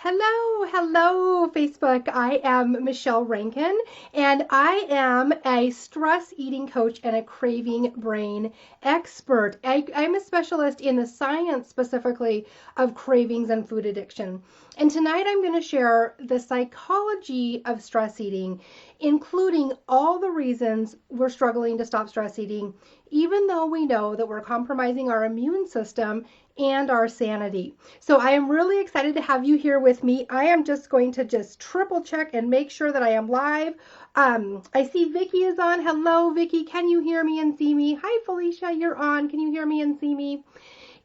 Hello, Facebook. I am Michelle Rankin, and I am a stress eating coach and a craving brain expert. I'm a specialist in the science specifically of cravings and food addiction. And tonight I'm going to share the psychology of stress eating, including all the reasons we're struggling to stop stress eating, even though we know that we're compromising our immune system and our sanity. So I am really excited to have you here with me. I am just going to triple check and make sure that I am live. I see Vicky is on. Hello, Vicky. Can you hear me and see me? Hi, Felicia. You're on. Can you hear me and see me?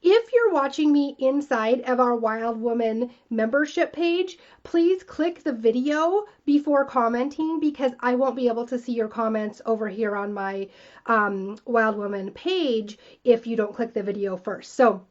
If you're watching me inside of our Wild Woman membership page, please click the video before commenting because I won't be able to see your comments over here on my Wild Woman page if you don't click the video first. So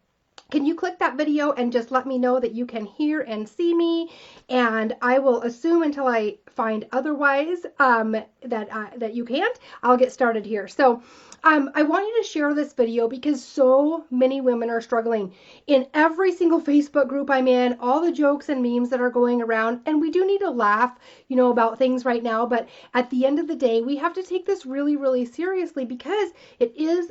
can you click that video and just let me know that you can hear and see me? And I will assume until I find otherwise that you can't, I'll get started here. So I want you to share this video because so many women are struggling. In every single Facebook group I'm in, all the jokes and memes that are going around, and we do need to laugh, about things right now, but at the end of the day, we have to take this really, really seriously because it is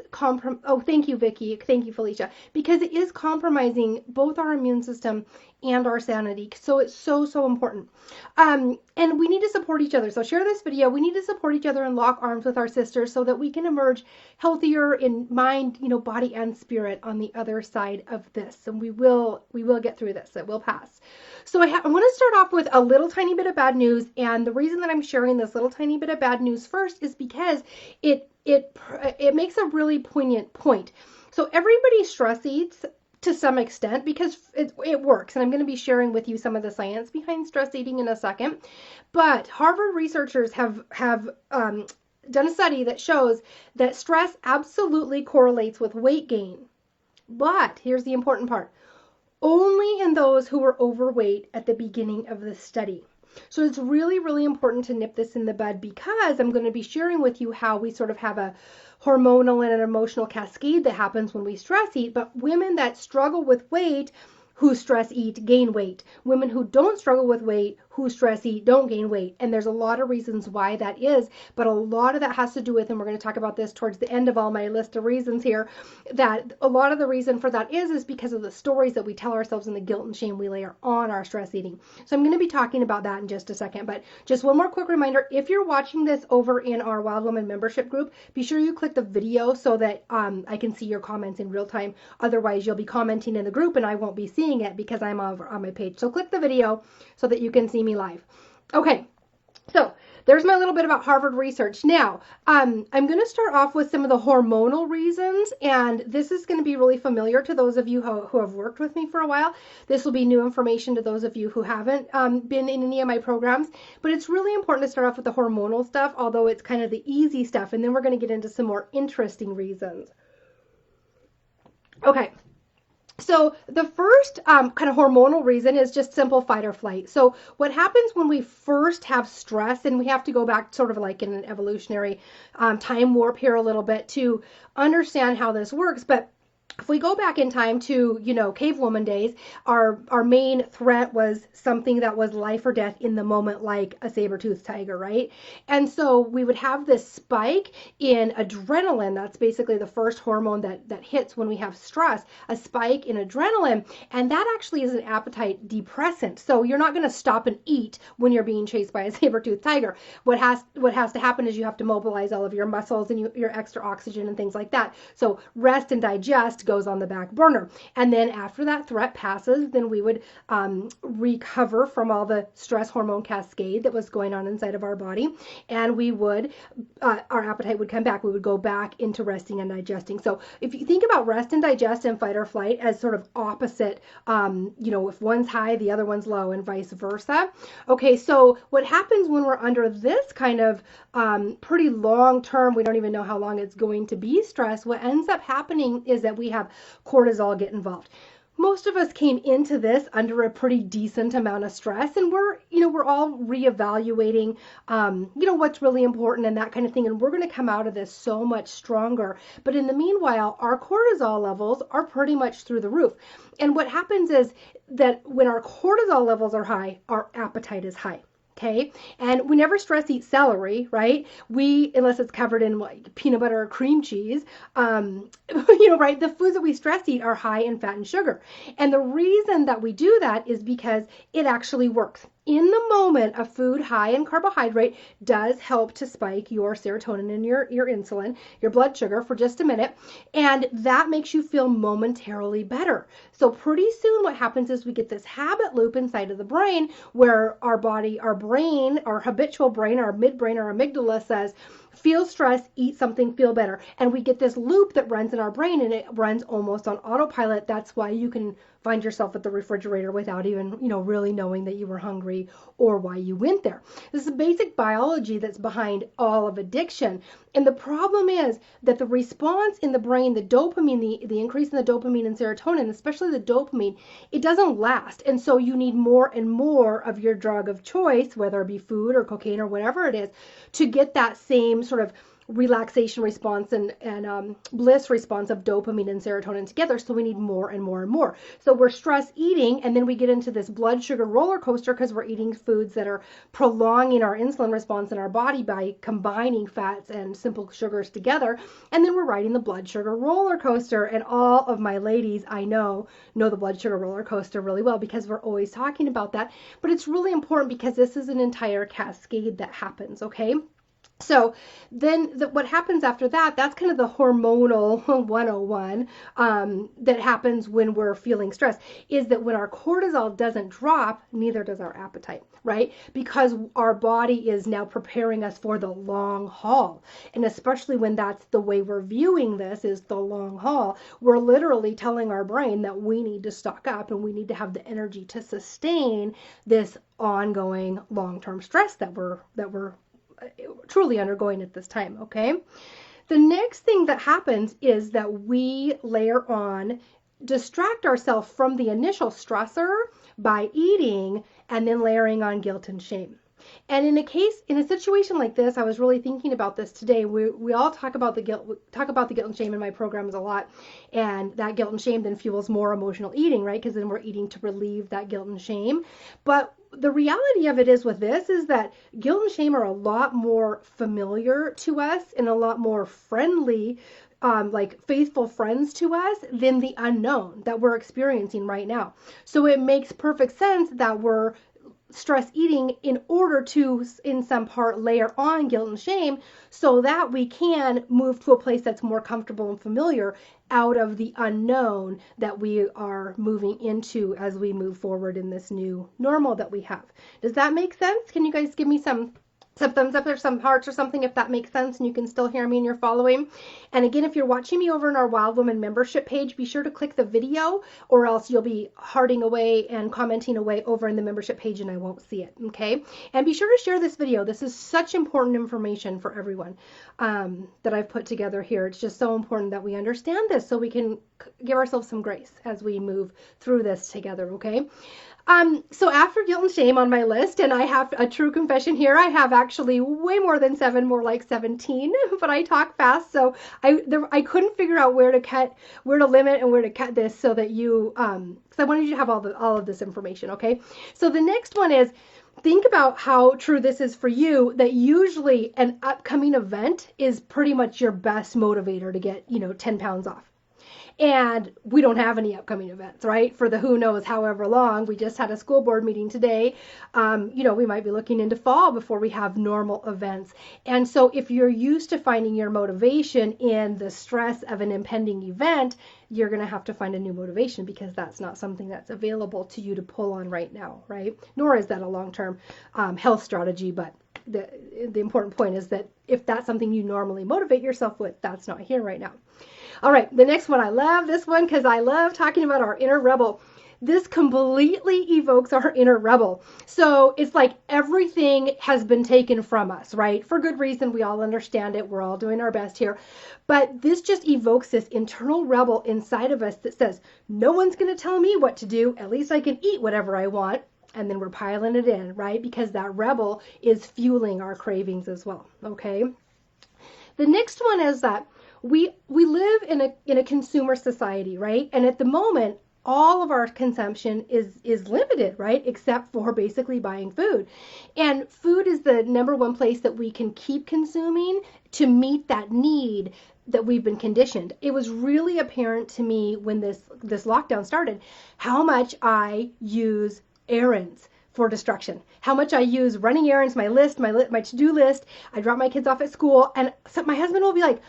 thank you, Vicky. Thank you, Felicia. Because it is compromising both our immune system and our sanity. So it's so, so important. And we need to support each other. So share this video. We need to support each other and lock arms with our sisters so that we can emerge healthier in mind, body and spirit on the other side of this. And we will get through this. It will pass. So I want to start off with a little tiny bit of bad news. And the reason that I'm sharing this little tiny bit of bad news first is because it makes a really poignant point. So everybody stress eats to some extent because it works. And I'm going to be sharing with you some of the science behind stress eating in a second. But Harvard researchers have done a study that shows that stress absolutely correlates with weight gain. But here's the important part. Only in those who were overweight at the beginning of the study. So it's really, really important to nip this in the bud because I'm going to be sharing with you how we sort of have a hormonal and an emotional cascade that happens when we stress eat. But women that struggle with weight who stress eat gain weight. Women who don't struggle with weight who stress eat don't gain weight. And there's a lot of reasons why that is, but a lot of that has to do with, and we're going to talk about this towards the end of all my list of reasons here, that a lot of the reason for that is because of the stories that we tell ourselves and the guilt and shame we lay on our stress eating. So I'm going to be talking about that in just a second, but just one more quick reminder, if you're watching this over in our Wild Woman membership group, be sure you click the video so that I can see your comments in real time. Otherwise, you'll be commenting in the group and I won't be seeing it because I'm over on my page. So click the video so that you can see me live. Okay, so there's my little bit about Harvard research. Now, I'm going to start off with some of the hormonal reasons, and this is going to be really familiar to those of you who have worked with me for a while. This will be new information to those of you who haven't been in any of my programs, but it's really important to start off with the hormonal stuff, although it's kind of the easy stuff, and then we're going to get into some more interesting reasons. Okay. So the first kind of hormonal reason is just simple fight or flight. So what happens when we first have stress, and we have to go back sort of like in an evolutionary time warp here a little bit to understand how this works, but if we go back in time to, cavewoman days, our main threat was something that was life or death in the moment, like a saber-toothed tiger, right? And so we would have this spike in adrenaline. That's basically the first hormone that hits when we have stress, a spike in adrenaline. And that actually is an appetite depressant. So you're not going to stop and eat when you're being chased by a saber-toothed tiger. What has to happen is you have to mobilize all of your muscles and your extra oxygen and things like that. So rest and digest goes on the back burner. And then after that threat passes, then we would recover from all the stress hormone cascade that was going on inside of our body. And we would, our appetite would come back. We would go back into resting and digesting. So if you think about rest and digest and fight or flight as sort of opposite, if one's high, the other one's low and vice versa. Okay, so what happens when we're under this kind of pretty long term, we don't even know how long it's going to be stress, what ends up happening is that we have cortisol get involved. Most of us came into this under a pretty decent amount of stress, and we're all reevaluating, what's really important and that kind of thing. And we're going to come out of this so much stronger. But in the meanwhile, our cortisol levels are pretty much through the roof. And what happens is that when our cortisol levels are high, our appetite is high. Okay. And we never stress eat celery, right? Unless it's covered in like peanut butter or cream cheese, right? The foods that we stress eat are high in fat and sugar. And the reason that we do that is because it actually works. In the moment, a food high in carbohydrate does help to spike your serotonin and your insulin, your blood sugar for just a minute, and that makes you feel momentarily better. So pretty soon what happens is we get this habit loop inside of the brain where our brain, our habitual brain, our midbrain, our amygdala says, feel stress, eat something, feel better. And we get this loop that runs in our brain, and it runs almost on autopilot. That's why you can find yourself at the refrigerator without even, really knowing that you were hungry or why you went there. This is basic biology that's behind all of addiction. And the problem is that the response in the brain, the dopamine, the increase in the dopamine and serotonin, especially the dopamine, it doesn't last. And so you need more and more of your drug of choice, whether it be food or cocaine or whatever it is, to get that same sort of relaxation response and bliss response of dopamine and serotonin together. So we need more and more and more. So we're stress eating, and then we get into this blood sugar roller coaster because we're eating foods that are prolonging our insulin response in our body by combining fats and simple sugars together. And then we're riding the blood sugar roller coaster. And all of my ladies I know the blood sugar roller coaster really well because we're always talking about that. But it's really important because this is an entire cascade that happens, okay? So then what happens after that, that's kind of the hormonal 101 that happens when we're feeling stress, is that when our cortisol doesn't drop, neither does our appetite, right? Because our body is now preparing us for the long haul. And especially when that's the way we're viewing this is the long haul, we're literally telling our brain that we need to stock up and we need to have the energy to sustain this ongoing long-term stress that we're truly undergoing at this time, okay? The next thing that happens is that we distract ourselves from the initial stressor by eating and then layering on guilt and shame. And in a situation like this, I was really thinking about this today. We all talk about the guilt and shame in my programs a lot, and that guilt and shame then fuels more emotional eating, right? Because then we're eating to relieve that guilt and shame. But the reality of it is with this is that guilt and shame are a lot more familiar to us and a lot more friendly, like faithful friends to us than the unknown that we're experiencing right now. So it makes perfect sense that we're stress eating in order to, in some part, layer on guilt and shame so that we can move to a place that's more comfortable and familiar out of the unknown that we are moving into as we move forward in this new normal that we have. Does that make sense? Can you guys give me some thumbs up or some hearts or something if that makes sense and you can still hear me and you're following? And again, if you're watching me over in our Wild Woman membership page, be sure to click the video or else you'll be hearting away and commenting away over in the membership page and I won't see it, okay? And be sure to share this video. This is such important information for everyone that I've put together here. It's just so important that we understand this so we can give ourselves some grace as we move through this together, okay? So after guilt and shame on my list, and I have a true confession here, I have actually way more than 7, more like 17, but I talk fast, so I couldn't figure out where to limit and where to cut this so that you, because I wanted you to have all of this information, okay? So the next one is, think about how true this is for you, that usually an upcoming event is pretty much your best motivator to get, 10 pounds off. And we don't have any upcoming events, right? For the who knows however long. We just had a school board meeting today. We might be looking into fall before we have normal events. And so if you're used to finding your motivation in the stress of an impending event, you're going to have to find a new motivation because that's not something that's available to you to pull on right now, right? Nor is that a long-term health strategy, but the important point is that if that's something you normally motivate yourself with, that's not here right now. All right, the next one, I love this one because I love talking about our inner rebel. This completely evokes our inner rebel. So it's like everything has been taken from us, right? For good reason. We all understand it. We're all doing our best here. But this just evokes this internal rebel inside of us that says, no one's going to tell me what to do. At least I can eat whatever I want. And then we're piling it in, right? Because that rebel is fueling our cravings as well, okay? The next one is that we live in a consumer society, right? And at the moment, all of our consumption is limited, right? Except for basically buying food. And food is the number one place that we can keep consuming to meet that need that we've been conditioned. It was really apparent to me when this lockdown started how much I use errands for distraction. How much I use running errands, my list, my to-do list. I drop my kids off at school, and so my husband will be like,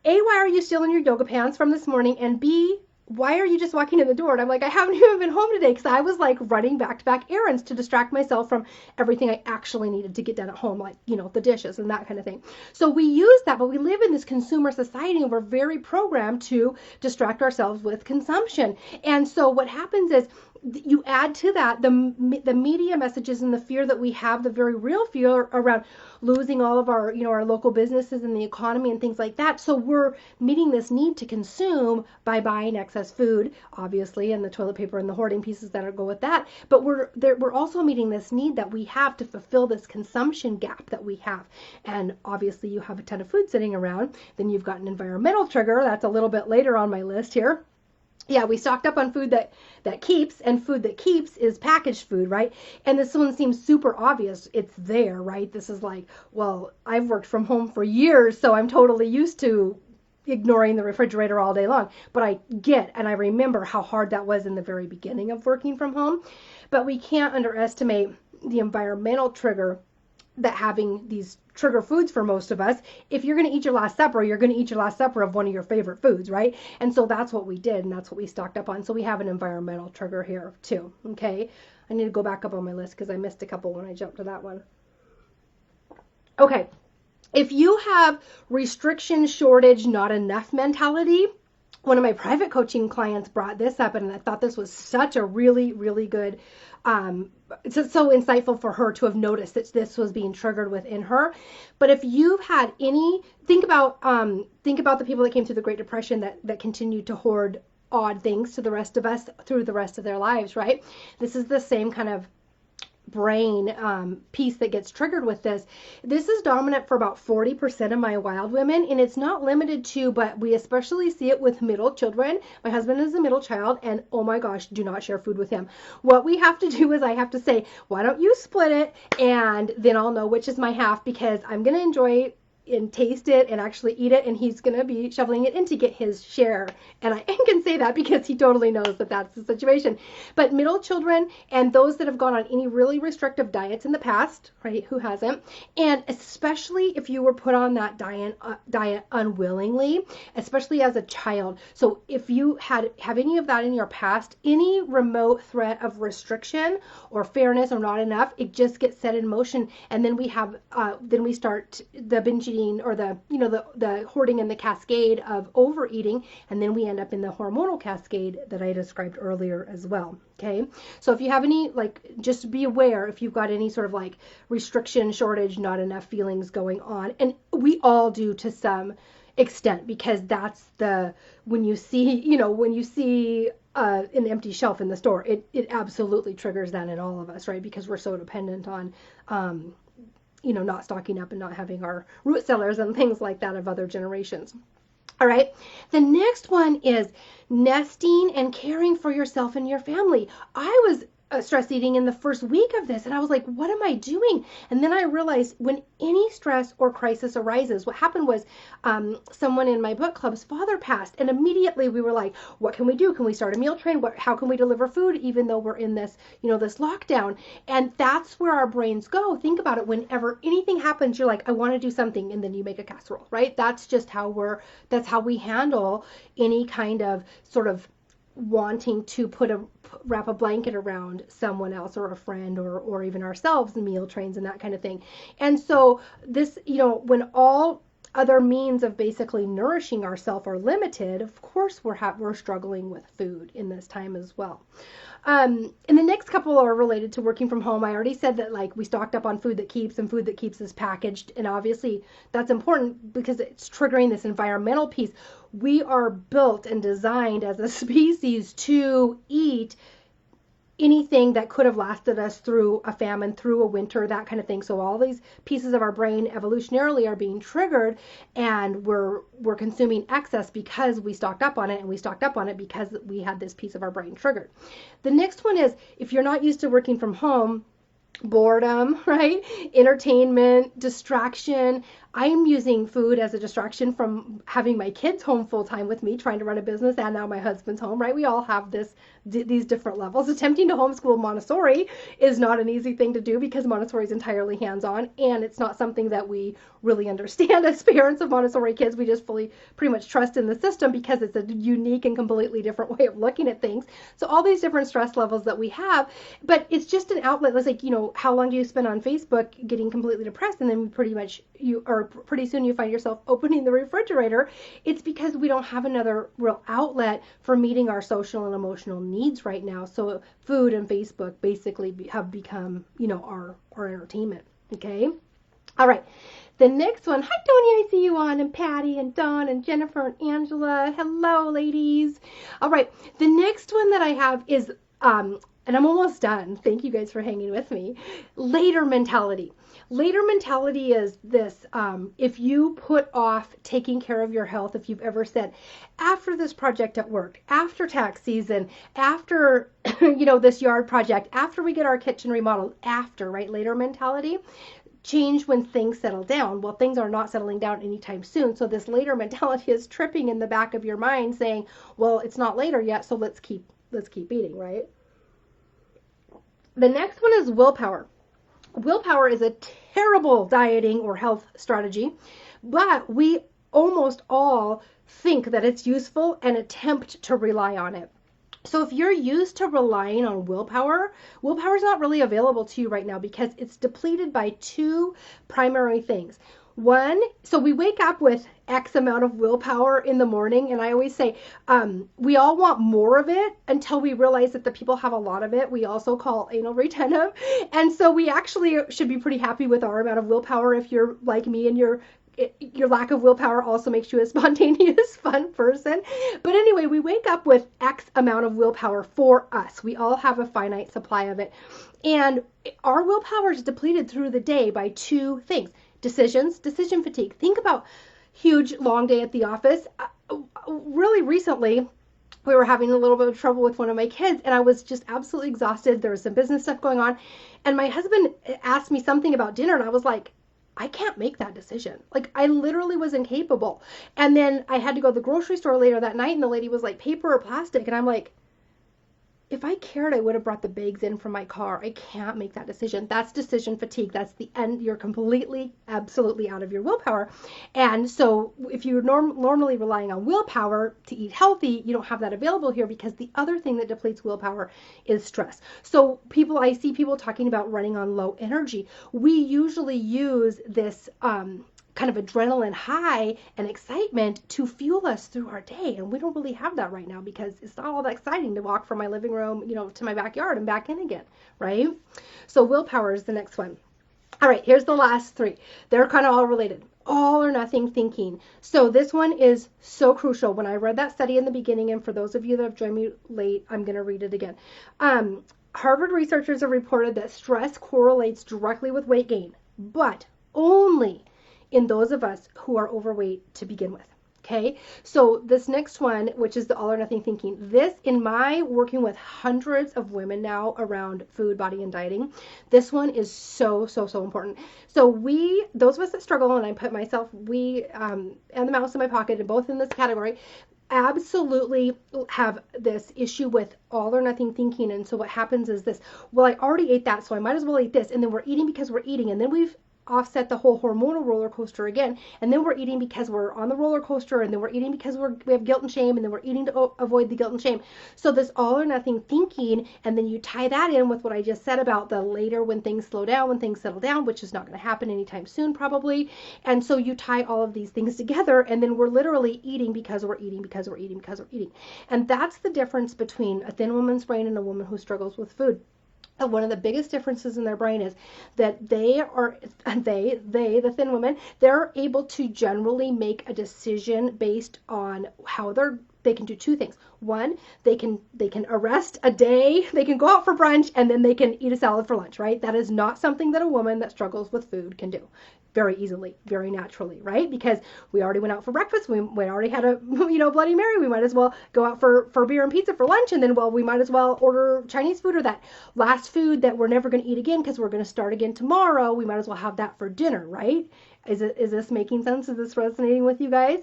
A, why are you still in your yoga pants from this morning? And B, why are you just walking in the door? And I'm like, I haven't even been home today because I was like running back-to-back errands to distract myself from everything I actually needed to get done at home, like, the dishes and that kind of thing. So we use that, but we live in this consumer society and we're very programmed to distract ourselves with consumption. And so what happens is you add to that the media messages and the fear that we have, the very real fear around losing all of our our local businesses and the economy and things like that. So we're meeting this need to consume by buying excess food, obviously, and the toilet paper and the hoarding pieces that go with that. But we're also meeting this need that we have to fulfill this consumption gap that we have. And obviously you have a ton of food sitting around. Then you've got an environmental trigger. That's a little bit later on my list here. Yeah, we stocked up on food that keeps, and food that keeps is packaged food, right? And this one seems super obvious. It's there, right? This is like, well, I've worked from home for years, so I'm totally used to ignoring the refrigerator all day long. But I get, and I remember how hard that was in the very beginning of working from home. But we can't underestimate the environmental trigger that having these trigger foods for most of us. If you're going to eat your last supper, you're going to eat your last supper of one of your favorite foods, right? And so that's what we did, and that's what we stocked up on. So we have an environmental trigger here too, okay? I need to go back up on my list because I missed a couple when I jumped to that one. Okay, if you have restriction, shortage, not enough mentality, one of my private coaching clients brought this up, and I thought this was such a really, really good, it's so insightful for her to have noticed that this was being triggered within her. But if you've had any, think about the people that came through the Great Depression that continued to hoard odd things to the rest of us through the rest of their lives, right? This is the same kind of brain piece that gets triggered with this. This is dominant for about 40% of my wild women, and it's not limited to, but we especially see it with middle children. My husband is a middle child, and oh my gosh, do not share food with him. What we have to do is I have to say, why don't you split it, and then I'll know which is my half, because I'm going to enjoy and taste it and actually eat it, and he's going to be shoveling it in to get his share. And I can say that because he totally knows that that's the situation. But middle children and those that have gone on any really restrictive diets in the past, right, who hasn't, and especially if you were put on that diet unwillingly, especially as a child. So if you have any of that in your past, any remote threat of restriction or fairness or not enough, it just gets set in motion, and then we start the binge eating or the hoarding and the cascade of overeating, and then we end up in the hormonal cascade that I described earlier as well. Okay, so if you have any, just be aware if you've got any sort of restriction, shortage, not enough feelings going on, and we all do to some extent, because that's when you see an empty shelf in the store, it absolutely triggers that in all of us, right? Because we're so dependent on not stocking up and not having our root cellars and things like that of other generations. All right. The next one is nesting and caring for yourself and your family. I was stress eating in the first week of this, and I was like, what am I doing? And then I realized when any stress or crisis arises, what happened was someone in my book club's father passed, and immediately we were like, what can we do? Can we start a meal train? How can we deliver food even though we're in this this lockdown? And that's where our brains go. Think about it. Whenever anything happens, you're like, I want to do something, and then you make a casserole, right? That's just how we handle any kind of sort of wanting to wrap a blanket around someone else or a friend or even ourselves, meal trains and that kind of thing. And so this, when all other means of basically nourishing ourselves are limited, of course we're struggling with food in this time as well. And the next couple are related to working from home. I already said that we stocked up on food that keeps, and food that keeps is packaged. And obviously that's important because it's triggering this environmental piece. We are built and designed as a species to eat anything that could have lasted us through a famine, through a winter, that kind of thing. So all these pieces of our brain evolutionarily are being triggered, and we're consuming excess because we stocked up on it, and we stocked up on it because we had this piece of our brain triggered. The next one is, if you're not used to working from home, boredom, right? Entertainment, distraction. I'm using food as a distraction from having my kids home full time with me, trying to run a business, and now my husband's home, right? We all have these different levels. Attempting to homeschool Montessori is not an easy thing to do because Montessori is entirely hands-on, and it's not something that we really understand as parents of Montessori kids. We just pretty much trust in the system because it's a unique and completely different way of looking at things. So all these different stress levels that we have, but it's just an outlet. It's like, how long do you spend on Facebook getting completely depressed, and then pretty soon you find yourself opening the refrigerator. It's because we don't have another real outlet for meeting our social and emotional needs right now. So food and Facebook basically have become, our entertainment. Okay. All right. The next one. Hi, Tony. I see you on, and Patty and Dawn and Jennifer and Angela. Hello, ladies. All right. The next one that I have is, and I'm almost done. Thank you guys for hanging with me. Later mentality. Later mentality is this: if you put off taking care of your health, if you've ever said, after this project at work, after tax season, after, this yard project, after we get our kitchen remodeled, right? Later mentality. Change when things settle down. Well, things are not settling down anytime soon. So this later mentality is tripping in the back of your mind saying, well, it's not later yet, so let's keep eating, right? The next one is willpower. Willpower is a terrible dieting or health strategy, but we almost all think that it's useful and attempt to rely on it. So if you're used to relying on willpower is not really available to you right now because it's depleted by two primary things. One, so we wake up with X amount of willpower in the morning, and I always say we all want more of it until we realize that the people have a lot of it. We also call anal retentive, and so we actually should be pretty happy with our amount of willpower. If you're like me and your lack of willpower also makes you a spontaneous, fun person. But anyway, we wake up with X amount of willpower for us. We all have a finite supply of it. And our willpower is depleted through the day by two things. Decision fatigue. Think about huge, long day at the office. Really recently, we were having a little bit of trouble with one of my kids, and I was just absolutely exhausted. There was some business stuff going on. And my husband asked me something about dinner, and I was like, I can't make that decision. Like, I literally was incapable. And then I had to go to the grocery store later that night, and the lady was like, paper or plastic? And I'm like, if I cared, I would have brought the bags in from my car. I can't make that decision. That's decision fatigue. That's the end. You're completely, absolutely out of your willpower. And so if you're normally relying on willpower to eat healthy, you don't have that available here because the other thing that depletes willpower is stress. So I see people talking about running on low energy. We usually use this kind of adrenaline high and excitement to fuel us through our day. And we don't really have that right now because it's not all that exciting to walk from my living room, to my backyard and back in again, right? So willpower is the next one. All right, here's the last three. They're kind of all related. All or nothing thinking. So this one is so crucial. When I read that study in the beginning, and for those of you that have joined me late, I'm going to read it again. Harvard researchers have reported that stress correlates directly with weight gain, but only in those of us who are overweight to begin with. Okay, so this next one, which is the all or nothing thinking, this, in my working with hundreds of women now around food, body, and dieting, this one is so important. So those of us that struggle, and I put myself, and the mouse in my pocket, and both in this category, absolutely have this issue with all or nothing thinking. And so what happens is this: well, I already ate that, so I might as well eat this, and then we're eating because we're eating, and then we've offset the whole hormonal roller coaster again, and then we're eating because we're on the roller coaster, and then we're eating because we have guilt and shame, and then we're eating to avoid the guilt and shame. So this all or nothing thinking, and then you tie that in with what I just said about the later, when things slow down, when things settle down, which is not going to happen anytime soon probably. And so you tie all of these things together, and then we're literally eating because we're eating because we're eating because we're eating. And that's the difference between a thin woman's brain and a woman who struggles with food. One of the biggest differences in their brain is that the thin women, they're able to generally make a decision based on how they're they can do two things. One, they can arrest a day, they can go out for brunch, and then they can eat a salad for lunch, right? That is not something that a woman that struggles with food can do very easily, very naturally, right? Because we already went out for breakfast, we already had a Bloody Mary, we might as well go out for beer and pizza for lunch, and then we might as well order Chinese food or that last food that we're never going to eat again because we're going to start again tomorrow. We might as well have that for dinner, right? Is this making sense? Is this resonating with you guys?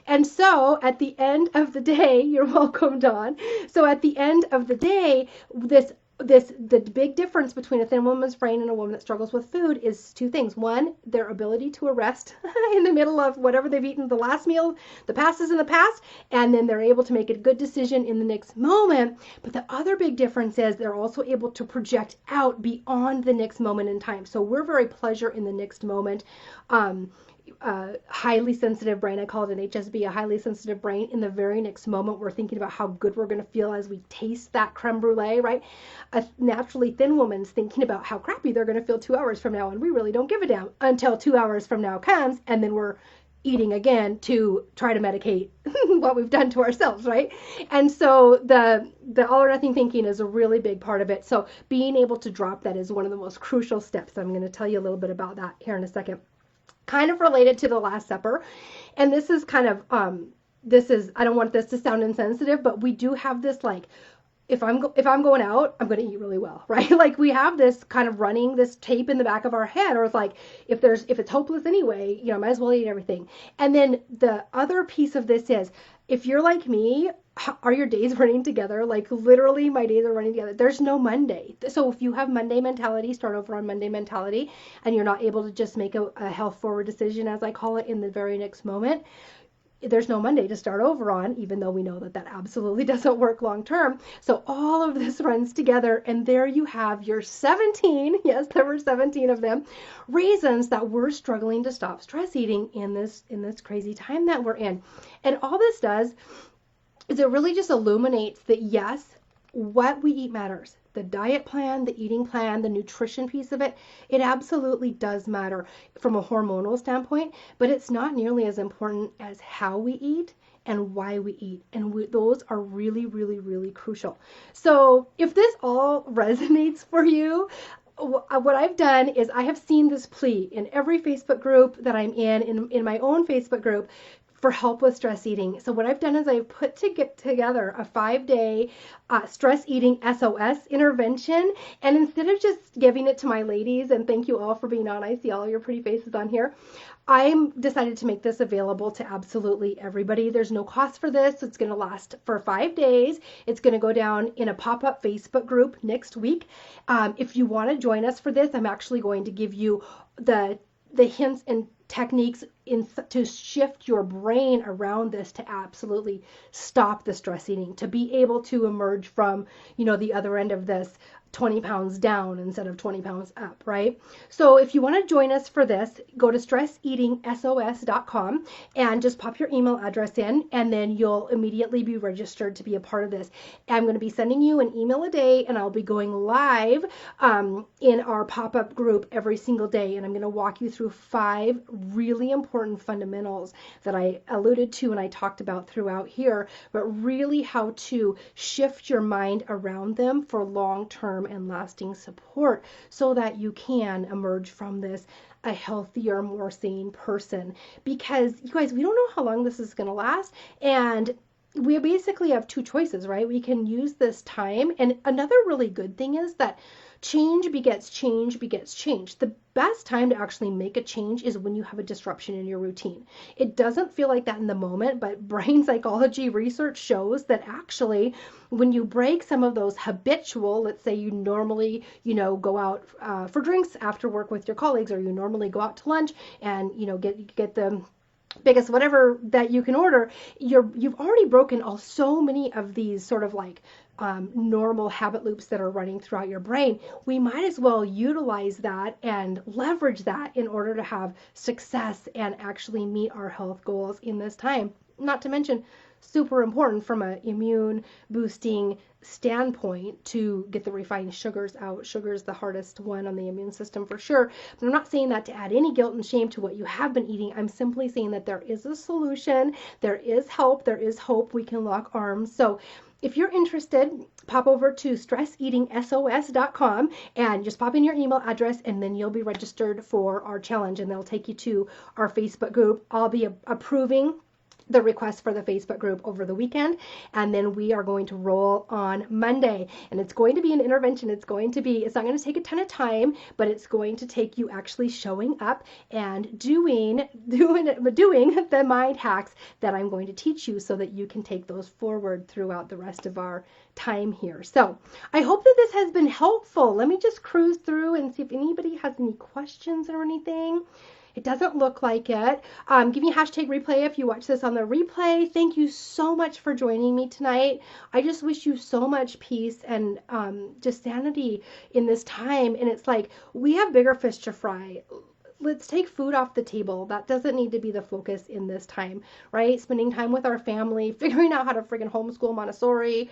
And so at the end of the day, you're welcome, Dawn. So at the end of the day, the big difference between a thin woman's brain and a woman that struggles with food is two things. One, their ability to arrest in the middle of whatever they've eaten the last meal, the past is in the past, and then they're able to make a good decision in the next moment. But the other big difference is they're also able to project out beyond the next moment in time. So we're very pleasure in the next moment. Highly sensitive brain. I call it an HSB, a highly sensitive brain. In the very next moment, we're thinking about how good we're going to feel as we taste that creme brulee, right? A naturally thin woman's thinking about how crappy they're going to feel 2 hours from now, and we really don't give a damn until 2 hours from now comes, and then we're eating again to try to medicate what we've done to ourselves, right? And so the all or nothing thinking is a really big part of it. So being able to drop that is one of the most crucial steps. I'm going to tell you a little bit about that here in a second. Kind of related to the Last Supper, and this is kind of I don't want this to sound insensitive, but we do have this, like, if I'm going out, I'm going to eat really well, right? Like, we have this kind of running this tape in the back of our head, or it's like, if it's hopeless anyway, might as well eat everything. And then the other piece of this is, if you're like me, are your days running together? Like, literally, my days are running together. There's no Monday. So if you have Monday mentality, start over on Monday mentality, and you're not able to just make a health forward decision, as I call it, in the very next moment, there's no Monday to start over on, even though we know that absolutely doesn't work long term. So all of this runs together, and there you have your 17, yes, there were 17 of them, reasons that we're struggling to stop stress eating in this crazy time that we're in. And all this does is it really just illuminates that, yes, what we eat matters. The diet plan, the eating plan, the nutrition piece of it, it absolutely does matter from a hormonal standpoint, but it's not nearly as important as how we eat and why we eat. And those are really, really, really crucial. So if this all resonates for you, what I've done is I have seen this plea in every Facebook group that I'm in my own Facebook group, for help with stress eating. So what I've done is I've put together a 5-day stress eating SOS intervention. And instead of just giving it to my ladies, and thank you all for being on, I see all your pretty faces on here, I decided to make this available to absolutely everybody. There's no cost for this. It's going to last for 5 days. It's going to go down in a pop-up Facebook group next week. If you want to join us for this, I'm actually going to give you the hints and techniques to shift your brain around this to absolutely stop the stress eating, to be able to emerge from, the other end of this 20 pounds down instead of 20 pounds up, right? So if you want to join us for this, go to stresseatingsos.com and just pop your email address in, and then you'll immediately be registered to be a part of this. I'm going to be sending you an email a day, and I'll be going live in our pop-up group every single day, and I'm going to walk you through 5 really important fundamentals that I alluded to and I talked about throughout here, but really how to shift your mind around them for long-term and lasting support so that you can emerge from this a healthier, more sane person. Because, you guys, we don't know how long this is going to last, and we basically have 2 choices, right? We can use this time, and another really good thing is that change begets change begets change. The best time to actually make a change is when you have a disruption in your routine. It doesn't feel like that in the moment, but brain psychology research shows that actually when you break some of those habitual, let's say you normally, go out for drinks after work with your colleagues, or you normally go out to lunch and, get the biggest whatever that you can order, you've already broken so many of these sort of like normal habit loops that are running throughout your brain. We might as well utilize that and leverage that in order to have success and actually meet our health goals in this time. Not to mention super important from an immune boosting standpoint to get the refined sugars out. Sugar is the hardest one on the immune system for sure. But I'm not saying that to add any guilt and shame to what you have been eating. I'm simply saying that there is a solution, there is help, there is hope. We can lock arms. So if you're interested, pop over to stresseatingsos.com and just pop in your email address, and then you'll be registered for our challenge, and they'll take you to our Facebook group. I'll be approving the request for the Facebook group over the weekend, and then we are going to roll on Monday, and it's going to be an intervention. It's not going to take a ton of time, but it's going to take you actually showing up and doing the mind hacks that I'm going to teach you so that you can take those forward throughout the rest of our time here. So I hope that this has been helpful. Let me just cruise through and see if anybody has any questions or anything. It doesn't look like it. Give me a hashtag replay if you watch this on the replay. Thank you so much for joining me tonight. I just wish you so much peace and just sanity in this time. And it's like, we have bigger fish to fry. Let's take food off the table. That doesn't need to be the focus in this time, right? Spending time with our family, figuring out how to friggin' homeschool Montessori,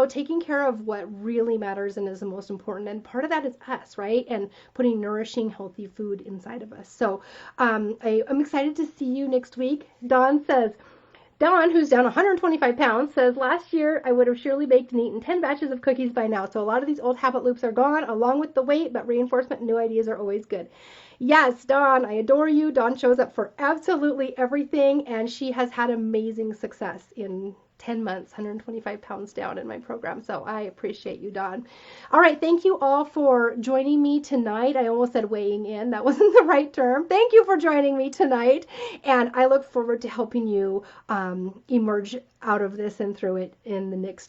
taking care of what really matters and is the most important. And part of that is us, right? And putting nourishing, healthy food inside of us. So I'm excited to see you next week. Dawn, who's down 125 pounds, says, last year I would have surely baked and eaten 10 batches of cookies by now. So a lot of these old habit loops are gone along with the weight, but reinforcement and new ideas are always good. Yes, Dawn, I adore you. Dawn shows up for absolutely everything, and she has had amazing success in 10 months, 125 pounds down in my program. So I appreciate you, Dawn. All right. Thank you all for joining me tonight. I almost said weighing in. That wasn't the right term. Thank you for joining me tonight. And I look forward to helping you emerge out of this and through it in the next